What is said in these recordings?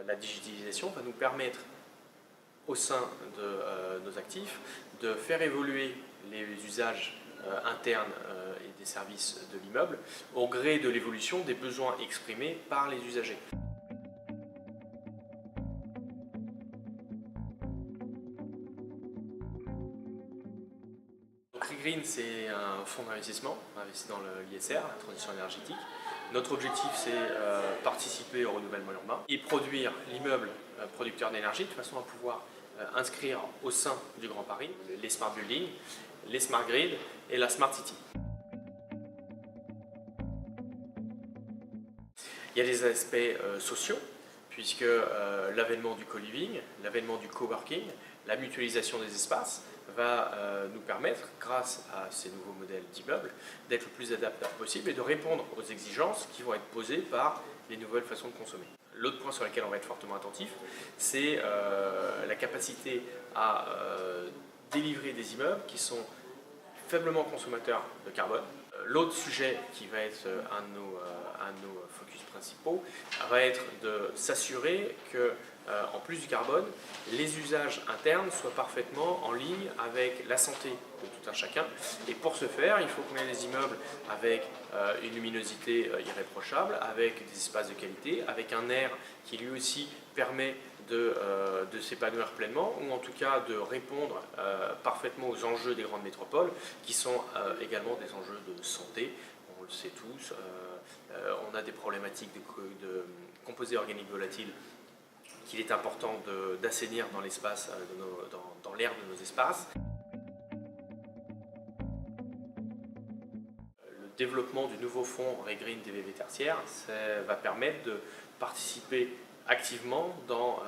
La digitalisation va nous permettre, au sein de nos actifs, de faire évoluer les usages internes et des services de l'immeuble au gré de l'évolution des besoins exprimés par les usagers. Green, c'est un fonds d'investissement, on investit dans l'ISR, la transition énergétique. Notre objectif, c'est participer au renouvellement urbain et produire l'immeuble producteur d'énergie de façon à pouvoir inscrire au sein du Grand Paris les smart buildings, les smart grids et la smart city. Il y a des aspects sociaux, puisque l'avènement du co-living, l'avènement du coworking, la mutualisation des espaces va nous permettre, grâce à ces nouveaux modèles d'immeubles, d'être le plus adaptable possible et de répondre aux exigences qui vont être posées par les nouvelles façons de consommer. L'autre point sur lequel on va être fortement attentif, c'est la capacité à délivrer des immeubles qui sont faiblement consommateurs de carbone. L'autre sujet qui va être un de nos focus principaux va être de s'assurer que, en plus du carbone, les usages internes soient parfaitement en ligne avec la santé de tout un chacun. Et pour ce faire, il faut qu'on ait des immeubles avec une luminosité irréprochable, avec des espaces de qualité, avec un air qui lui aussi permet de s'épanouir pleinement, ou en tout cas de répondre parfaitement aux enjeux des grandes métropoles, qui sont également des enjeux de santé. On le sait tous, on a des problématiques de composés organiques volatiles qu'il est important d'assainir dans l'espace, dans l'air de nos espaces. Le développement du nouveau fonds Regreen DVV tertiaire, ça va permettre de participer activement dans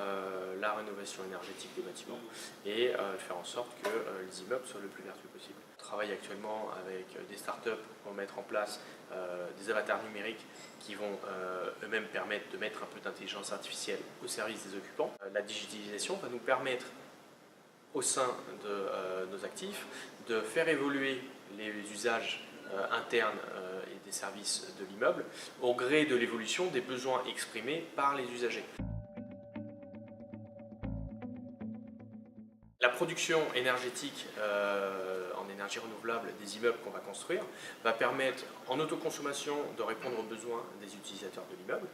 la rénovation énergétique des bâtiments et faire en sorte que les immeubles soient le plus vertueux possible. On travaille actuellement avec des startups pour mettre en place des avatars numériques qui vont eux-mêmes permettre de mettre un peu d'intelligence artificielle au service des occupants. La digitalisation va nous permettre, au sein de nos actifs, de faire évoluer les usages internes et des services de l'immeuble au gré de l'évolution des besoins exprimés par les usagers. La production énergétique en énergie renouvelable des immeubles qu'on va construire va permettre en autoconsommation de répondre aux besoins des utilisateurs de l'immeuble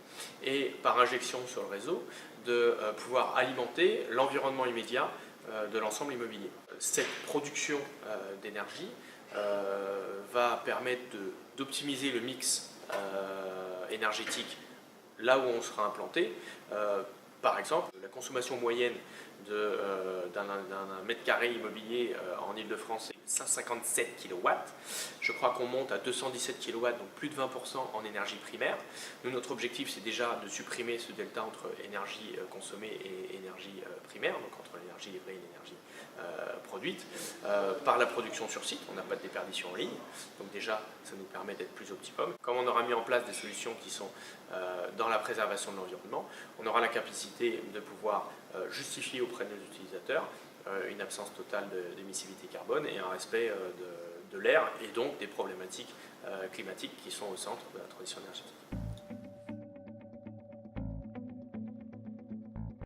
et par injection sur le réseau de pouvoir alimenter l'environnement immédiat de l'ensemble immobilier. Cette production d'énergie va permettre d'optimiser le mix énergétique là où on sera implanté. Par exemple, la consommation moyenne d'un mètre carré immobilier en Ile-de-France est 157 kW. Je crois qu'on monte à 217 kW, donc plus de 20% en énergie primaire. Nous, notre objectif, c'est déjà de supprimer ce delta entre énergie consommée et énergie primaire, donc entre l'énergie livrée et l'énergie produite, par la production sur site. On n'a pas de déperdition en ligne, donc déjà, ça nous permet d'être plus optimum. Comme on aura mis en place des solutions qui sont dans la préservation de l'environnement, on aura la capacité de pouvoir justifier auprès de nos utilisateurs une absence totale d'émissivité carbone et un respect de l'air et donc des problématiques climatiques qui sont au centre de la transition énergétique.